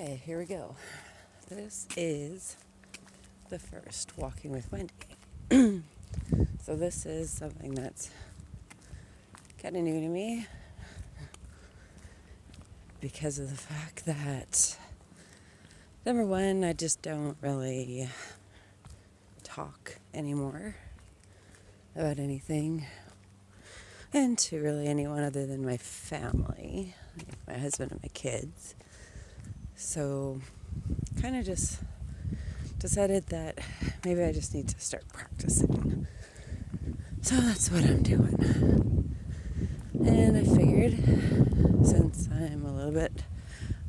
Okay, here we go. This is the first Walking with Wendy. So this is something that's kind of new to me because of the fact that, number one, I just don't really talk anymore about anything, and to really anyone other than my family, like my husband and my kids. So kind of just decided that maybe I just need to start practicing. So that's what I'm doing. And I figured, since I'm a little bit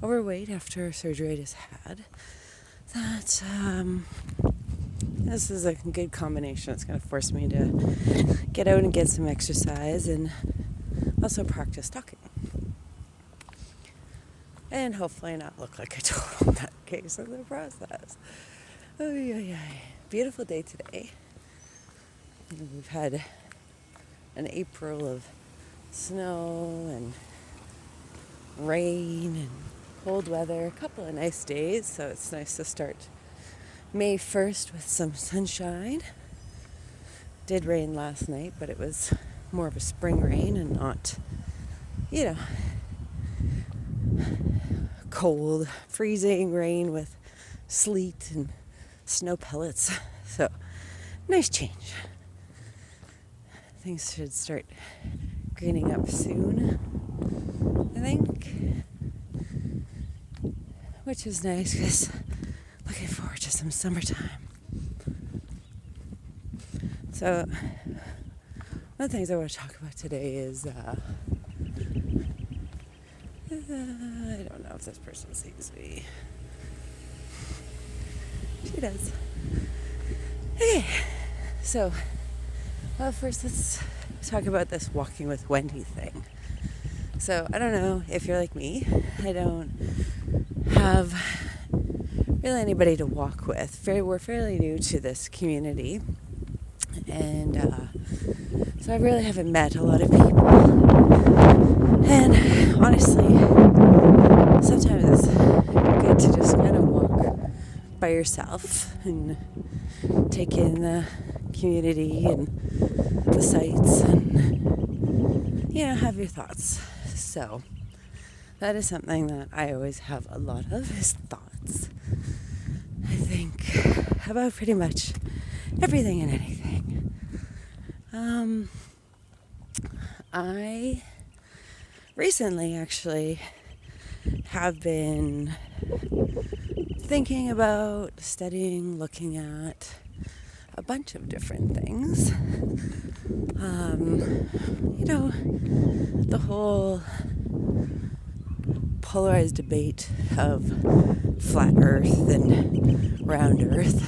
overweight after surgery I just had, that this is a good combination. It's going to force me to get out and get some exercise and also practice talking. And hopefully not look like a total nutcase in the process. Oh, yeah. Beautiful day today. We've had an April of snow and rain and cold weather. A couple of nice days, so it's nice to start May 1st with some sunshine. Did rain last night, but it was more of a spring rain and not, cold, freezing rain with sleet and snow pellets. So, nice change. Things should start greening up soon, I think. Which is nice because looking forward to some summertime. So, one of the things I want to talk about today is I don't know if this person sees me. She does. Okay, so first let's talk about this Walking with Wendy thing. So I don't know if you're like me. I don't have really anybody to walk with. We're fairly new to this community, and so I really haven't met a lot of people. And honestly, sometimes it's good to just kind of walk by yourself and take in the community and the sights and, have your thoughts. So that is something that I always have a lot of, is thoughts. I think about pretty much everything and anything. I recently actually have been thinking about studying, looking at a bunch of different things. The whole polarized debate of flat Earth and round Earth.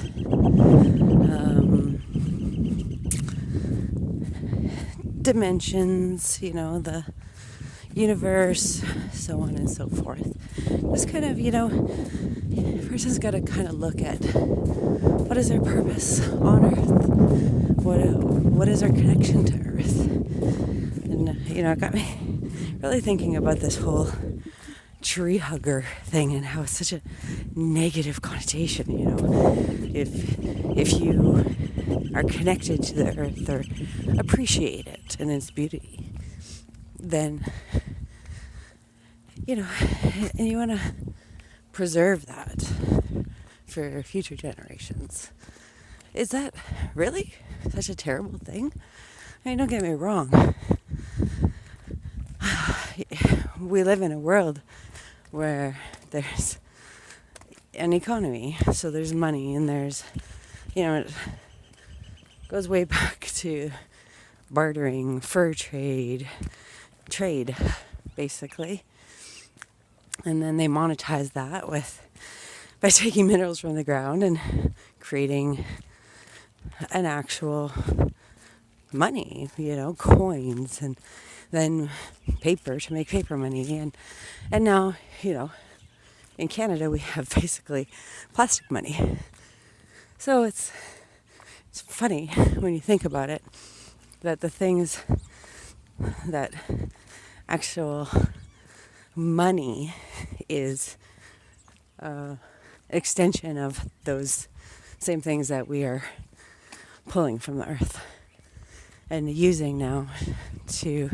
Dimensions, the universe, so on and so forth. Just kind of, a person's got to kind of look at what is our purpose on Earth? What is our connection to Earth? And, it got me really thinking about this whole tree hugger thing and how it's such a negative connotation, If you are connected to the Earth or appreciate it and its beauty, then, and you want to preserve that for future generations. Is that really such a terrible thing? I mean, don't get me wrong. We live in a world where there's an economy, so there's money, and there's, it goes way back to bartering, fur trade, basically. And then they monetize that by taking minerals from the ground and creating an actual money, coins, and then paper to make paper money. And now, in Canada we have basically plastic money. So it's funny when you think about it, that the things that actual money is extension of those same things that we are pulling from the earth and using now to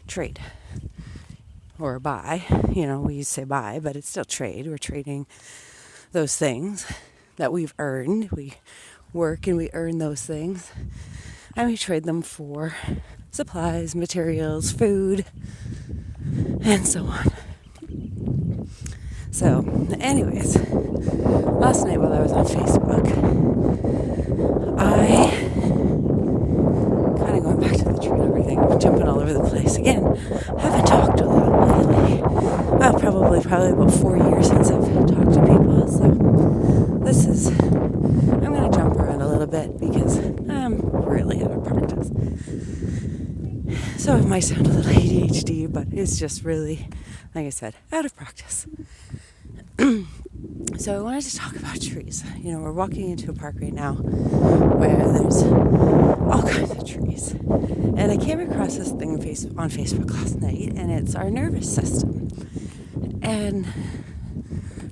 trade or buy. We used to say buy, but it's still trade. We're trading those things that we've earned. We work and we earn those things, and we trade them for supplies, materials, food, and so on. So, anyways, last night while I was on Facebook, I kind of going back to the tree and everything, jumping all over the place again. I haven't talked a lot lately. Well, probably about 4 years since I've talked to people. So I'm going to jump around a little bit because I'm really out of practice. So it might sound a little ADHD, but it's just really, like I said, out of practice. So I wanted to talk about trees. We're walking into a park right now where there's all kinds of trees. And I came across this thing on Facebook last night, and it's our nervous system. And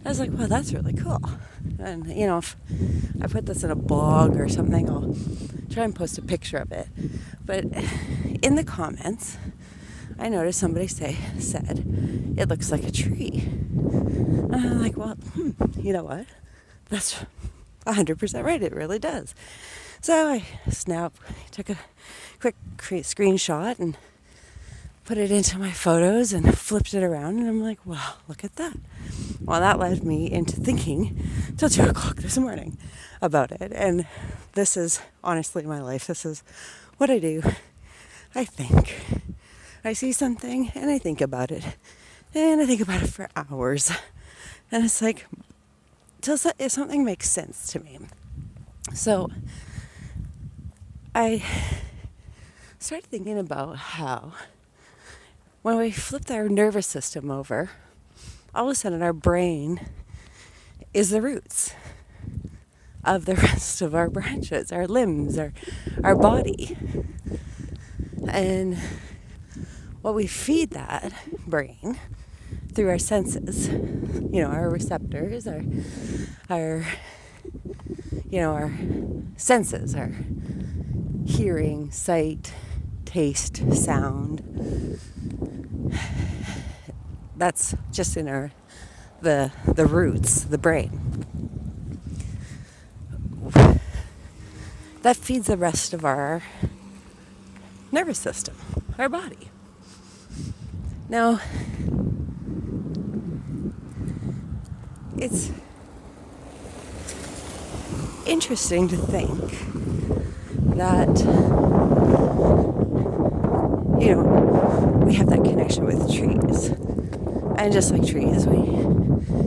I was like, wow, that's really cool. And, if I put this in a blog or something, I'll try and post a picture of it. But in the comments, I noticed somebody said, it looks like a tree. And I'm like, well, you know what? That's 100% right. It really does. So I took a quick screenshot and put it into my photos and flipped it around. And I'm like, wow, look at that. Well, that led me into thinking till 2 o'clock this morning about it. And this is honestly my life. This is what I do. I think. I see something and I think about it. And I think about it for hours. And it's like, till something makes sense to me. So I started thinking about how when we flipped our nervous system over, all of a sudden our brain is the roots of the rest of our branches, our limbs, our body. And what we feed that brain through our senses, our receptors, our senses, our hearing, sight, taste, sound. That's just in the roots, the brain. That feeds the rest of our nervous system, our body. Now, it's interesting to think that, we have that connection with trees. And just like trees, we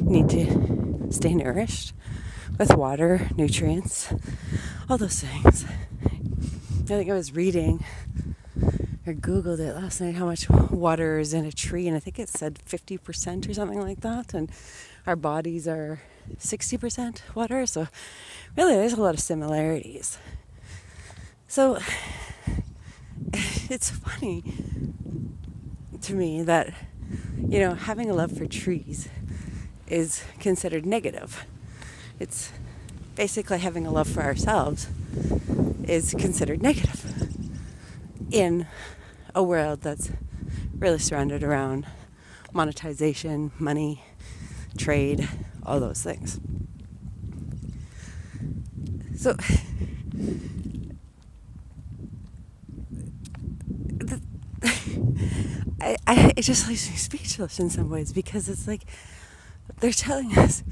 need to stay nourished with water, nutrients, all those things. I think I was reading or Googled it last night how much water is in a tree, and I think it said 50% or something like that, and our bodies are 60% water, so really there's a lot of similarities. So it's funny to me that, having a love for trees is considered negative. It's basically having a love for ourselves is considered negative in a world that's really surrounded around monetization, money, trade, all those things. So it just leaves me speechless in some ways, because it's like they're telling us,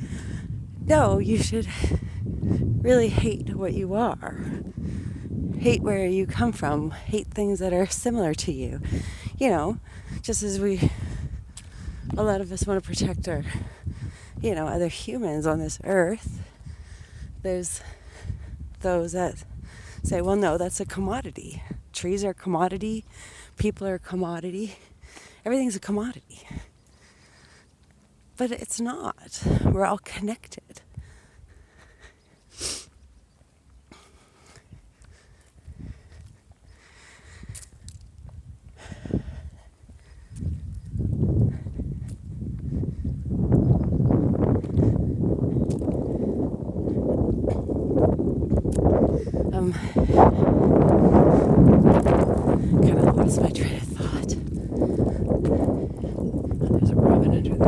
no, you should really hate what you are. Hate where you come from. Hate things that are similar to you. Just as a lot of us want to protect our, other humans on this earth, there's those that say, well, no, that's a commodity. Trees are a commodity. People are a commodity. Everything's a commodity. But it's not. We're all connected. Kind of lost my train of thought. Oh, there's a robin under the tree.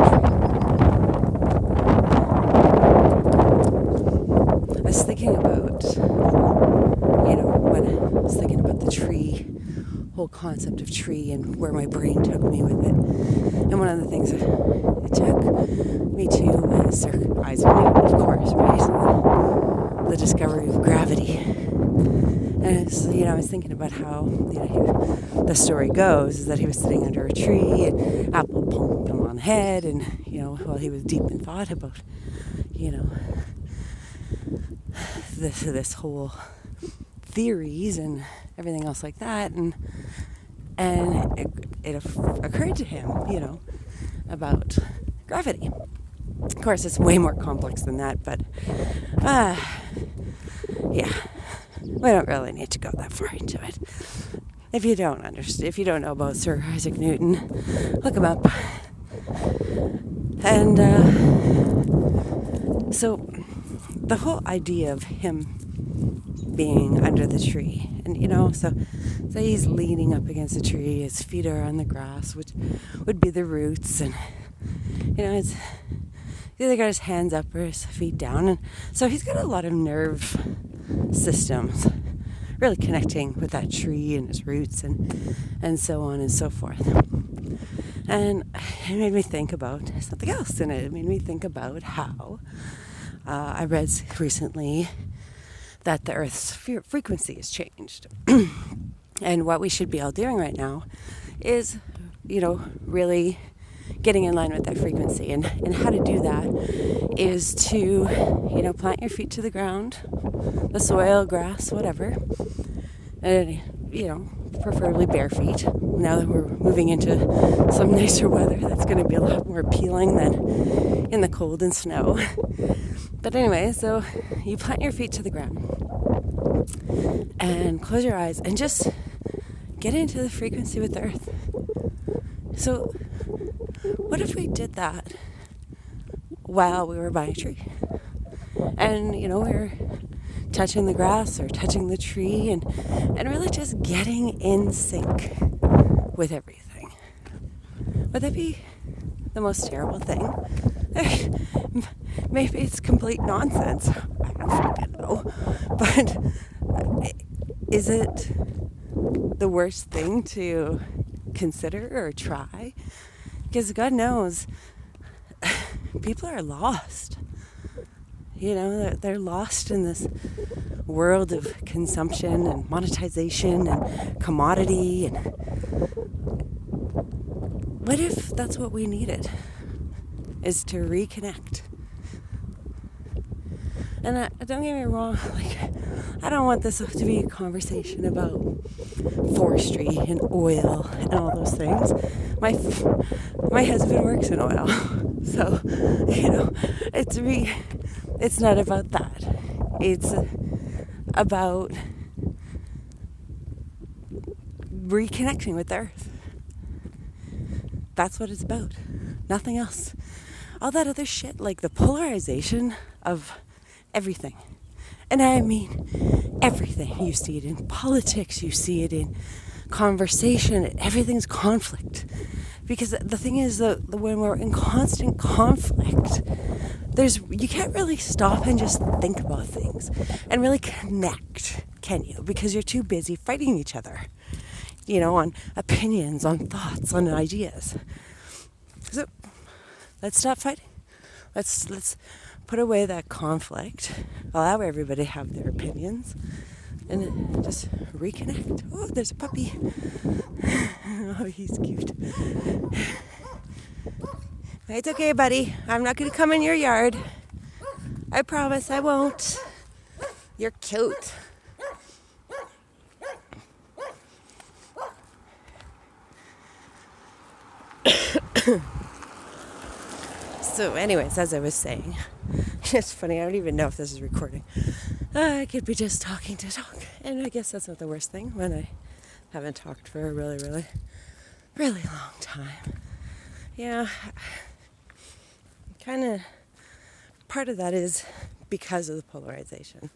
I was thinking about, when I was thinking about the tree, whole concept of tree and where my brain took me with it. And one of the things it took me to was Isaac Newton, of course, right? The discovery of gravity. And so, I was thinking about how, the story goes is that he was sitting under a tree and apple pumped him on the head, and, while he was deep in thought about, this whole theories and everything else like that, and it occurred to him, about gravity. Of course, it's way more complex than that, but yeah, we don't really need to go that far into it. If you don't know about Sir Isaac Newton, look him up. And so the whole idea of him being under the tree, and so he's leaning up against the tree, his feet are on the grass, which would be the roots, and it's either got his hands up or his feet down, and so he's got a lot of nerve systems really connecting with that tree and his roots and so on and so forth. And it made me think about something else, and it made me think about how I read recently that the Earth's frequency has changed. And what we should be all doing right now is, really getting in line with that frequency. And how to do that is to, plant your feet to the ground, the soil, grass, whatever. And, preferably bare feet. Now that we're moving into some nicer weather, that's going to be a lot more appealing than in the cold and snow. But anyway, so you plant your feet to the ground and close your eyes and just get into the frequency with the earth. So what if we did that while we were by a tree? And, we were touching the grass or touching the tree and really just getting in sync with everything. Would that be the most terrible thing? Maybe it's complete nonsense. I don't fucking know. But is it the worst thing to consider or try? Because God knows people are lost. They're lost in this world of consumption and monetization and commodity. And what if that's what we needed? Is to reconnect. And don't get me wrong, I don't want this to be a conversation about forestry and oil and all those things. My husband works in oil, so it's not about that. It's about reconnecting with the earth. That's what it's about. Nothing else. All that other shit, like the polarization of everything. And I mean everything. You see it in politics, you see it in conversation, everything's conflict. Because the thing is that when we're in constant conflict, you can't really stop and just think about things and really connect, can you? Because you're too busy fighting each other, on opinions, on thoughts, on ideas. So let's stop fighting. Let's put away that conflict, allow everybody to have their opinions, and just reconnect. Oh, there's a puppy. Oh, he's cute. It's okay, buddy. I'm not going to come in your yard. I promise I won't. You're cute. So anyways, as I was saying, it's funny, I don't even know if this is recording. I could be just talking to talk. And I guess that's not the worst thing when I haven't talked for a really, really, really long time. Kind of part of that is because of the polarization.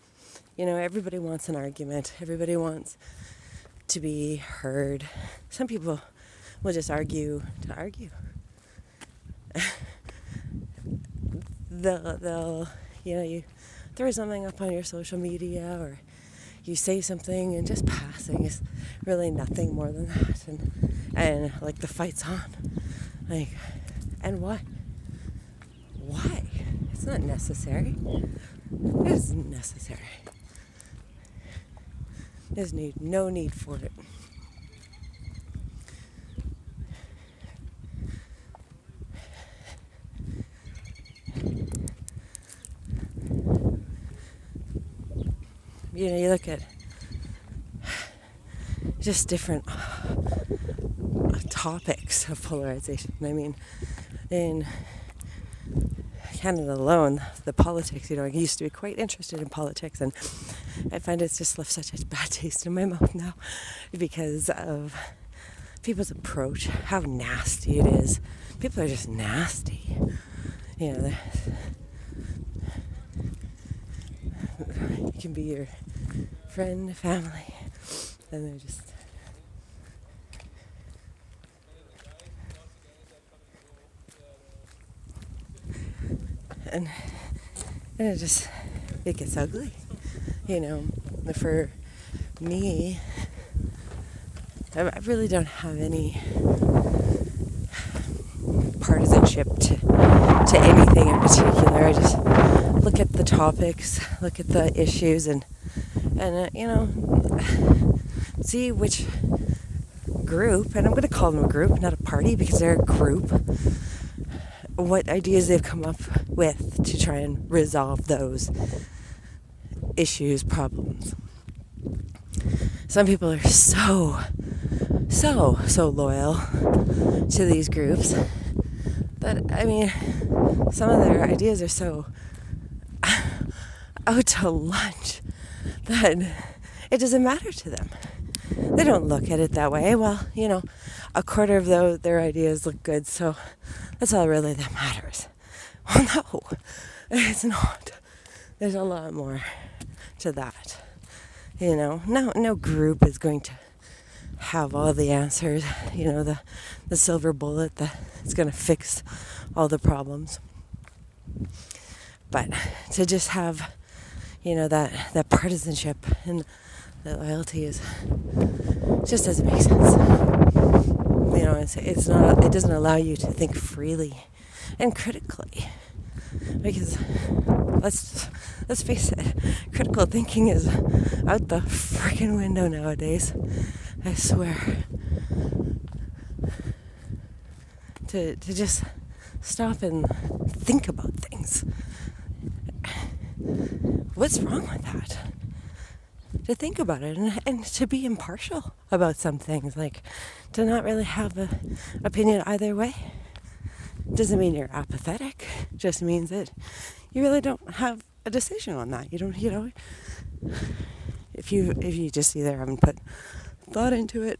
Everybody wants an argument. Everybody wants to be heard. Some people will just argue to argue. they'll you throw something up on your social media, or you say something and just passing is really nothing more than that, and like the fight's on, and why it's not necessary. It isn't necessary. There's no need for it. You look at just different topics of polarization. I mean, in Canada alone, the politics, I used to be quite interested in politics, and I find it's just left such a bad taste in my mouth now because of people's approach, how nasty it is. People are just nasty. You can be your friend, family, and they're just... And it gets ugly, For me, I really don't have any partisanship to anything in particular. I just look at the topics, look at the issues, and see which group, and I'm going to call them a group, not a party, because they're a group, what ideas they've come up with to try and resolve those issues, problems. Some people are so loyal to these groups that, some of their ideas are so out to lunch that it doesn't matter to them. They don't look at it that way. Well, a quarter of their ideas look good, so that's all really that matters. Well, no, it's not. There's a lot more to that. No group is going to have all the answers, the silver bullet that's going to fix all the problems. But to just have, that partisanship and that loyalty just doesn't make sense. It's not. It doesn't allow you to think freely and critically, because let's face it, critical thinking is out the freaking window nowadays. I swear. To just stop and think about things. What's wrong with that? To think about it and to be impartial about some things, like to not really have an opinion either way. Doesn't mean you're apathetic. Just means that you really don't have a decision on that. You don't, if you just either haven't put thought into it,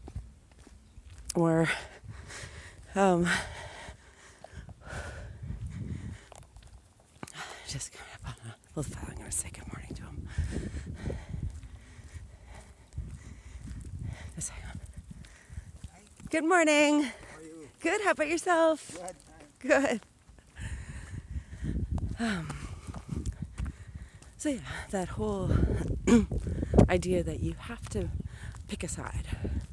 or just kind of on a little file. I'm going to say good morning to him. Just hang on. Good morning. How are you? Good. How about yourself? Good. So yeah, that whole idea that you have to pick a side,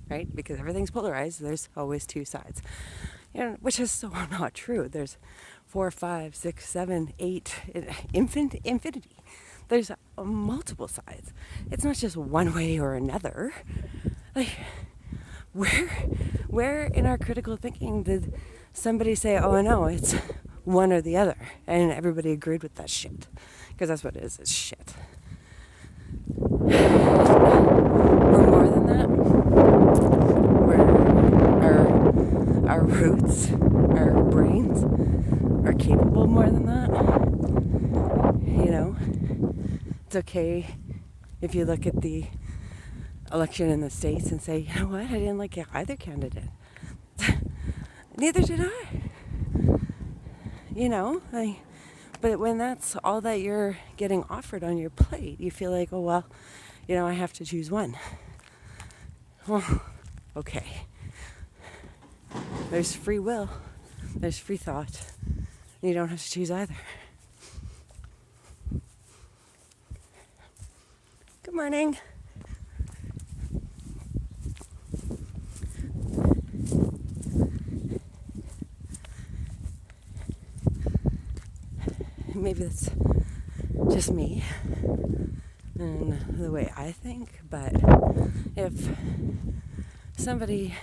right? Because everything's polarized. There's always two sides, which is so not true. There's 4, 5, 6, 7, 8, infinity. There's multiple sides. It's not just one way or another. Like, where in our critical thinking did somebody say, oh no, it's one or the other, and everybody agreed with that shit? Because that's what it is. It's shit. We're more than that. Our roots, our brains are capable more than that. It's okay if you look at the election in the States and say, you know what, I didn't like either candidate. Neither did I. But when that's all that you're getting offered on your plate, you feel like, oh, well, I have to choose one. Well, okay. There's free will. There's free thought. And you don't have to choose either. Good morning. Maybe that's just me and the way I think, but if somebody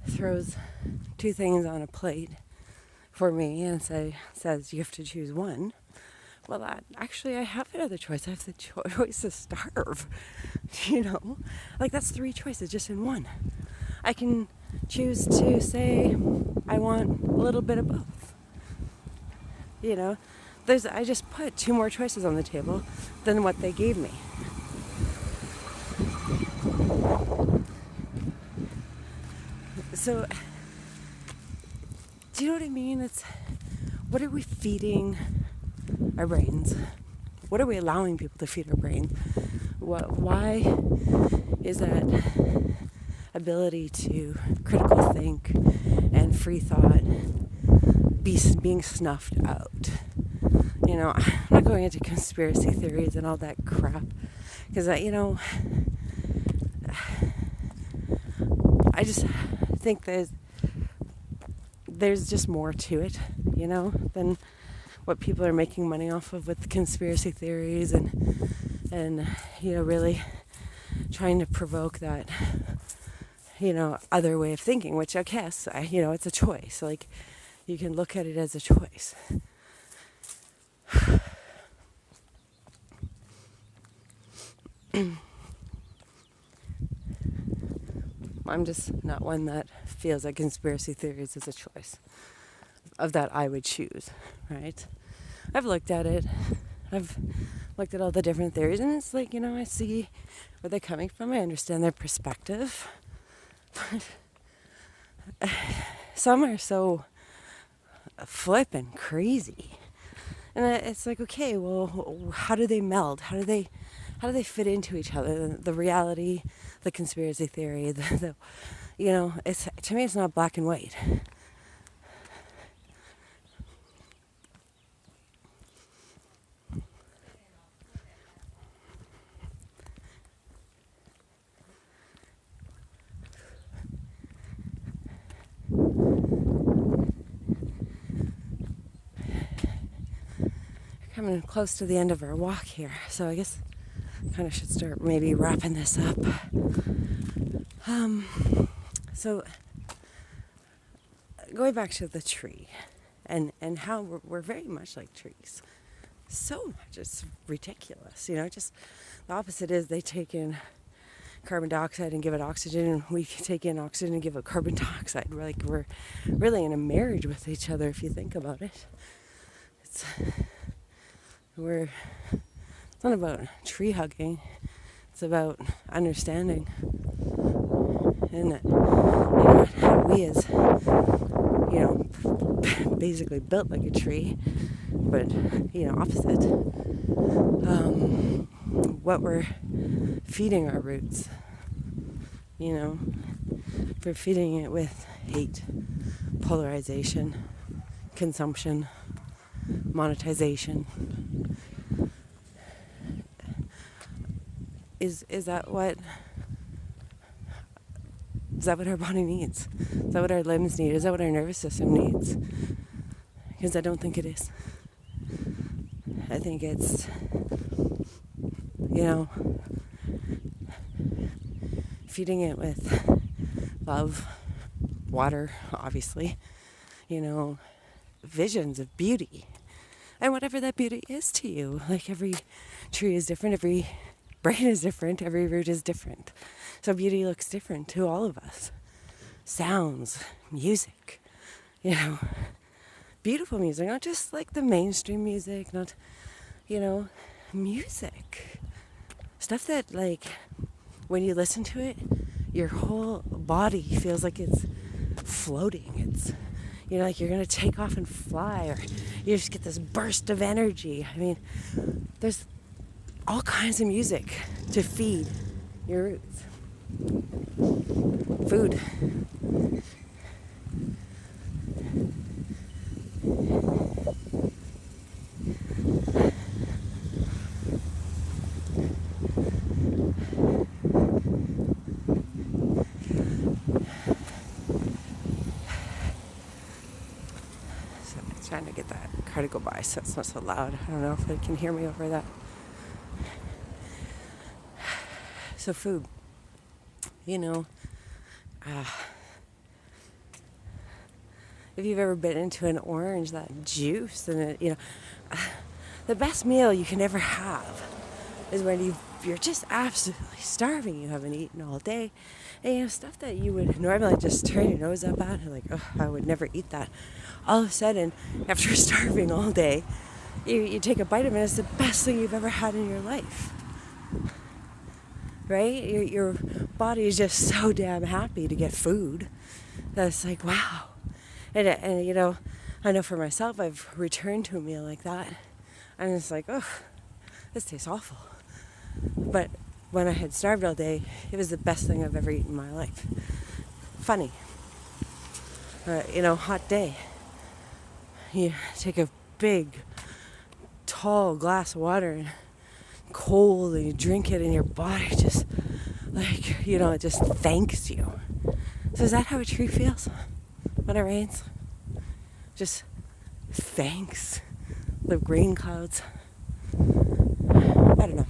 throws two things on a plate for me and says you have to choose one, well, actually I have another choice. I have the choice to starve, Like that's three choices just in one. I can choose to say I want a little bit of both. I just put two more choices on the table than what they gave me. So, do you know what I mean? It's, what are we feeding our brains? What are we allowing people to feed our brains? Why is that ability to critical think and free thought being snuffed out? I'm not going into conspiracy theories and all that crap, because I just think there's just more to it, than what people are making money off of with the conspiracy theories and really trying to provoke that other way of thinking, which I guess it's a choice. Like, you can look at it as a choice. I'm just not one that feels like conspiracy theories is a choice of that I would choose, right? I've looked at it. I've looked at all the different theories, and it's like, I see where they're coming from. I understand their perspective. But some are so flippin' crazy. And it's like, okay, well, how do they meld? How do they fit into each other? The reality, the conspiracy theory, it's, to me, it's not black and white. Coming close to the end of our walk here, so I guess kind of should start maybe wrapping this up. So going back to the tree and how we're very much like trees. So much, it's ridiculous, just the opposite is they take in carbon dioxide and give it oxygen, and we take in oxygen and give it carbon dioxide. We're really in a marriage with each other if you think about it. It's not about tree hugging, it's about understanding, and how we as basically built like a tree, but opposite, what we're feeding our roots. If we're feeding it with hate, polarization, consumption, monetization, is that what our body needs? Is that what our limbs need? Is that what our nervous system needs? Because I don't think it is. I think it's feeding it with love, water, obviously, visions of beauty, and whatever that beauty is to you. Like, every tree is different, every brain is different, every root is different, so beauty looks different to all of us. Sounds, music, beautiful music, not just like the mainstream music, not music, stuff that, like, when you listen to it, your whole body feels like it's floating. It's, you know, like you're going to take off and fly, or you just get this burst of energy. I mean, there's all kinds of music to feed your roots. Food. So I'm trying to get that car to go by so it's not so loud. I don't know if it can hear me over that. So food, you know, if you've ever been into an orange, that juice, and it, you know, the best meal you can ever have is when you're just absolutely starving. You haven't eaten all day, and you know, stuff that you would normally just turn your nose up at, and like, oh, I would never eat that. All of a sudden, after starving all day, you take a bite of it, and it's the best thing you've ever had in your life. Right? Your body is just so damn happy to get food. That's like, wow. And you know, I know for myself, I've returned to a meal like that, and it's like, oh, this tastes awful. But when I had starved all day, it was the best thing I've ever eaten in my life. Funny. You know, hot day. You take a big, tall glass of water and cold, and you drink it, and your body just, like, you know, it just thanks you. So is that how a tree feels when it rains? Just thanks the rain clouds. I don't know.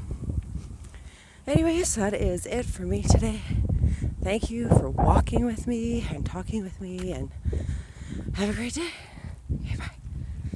Anyways, that is it for me today. Thank you for walking with me and talking with me, and have a great day.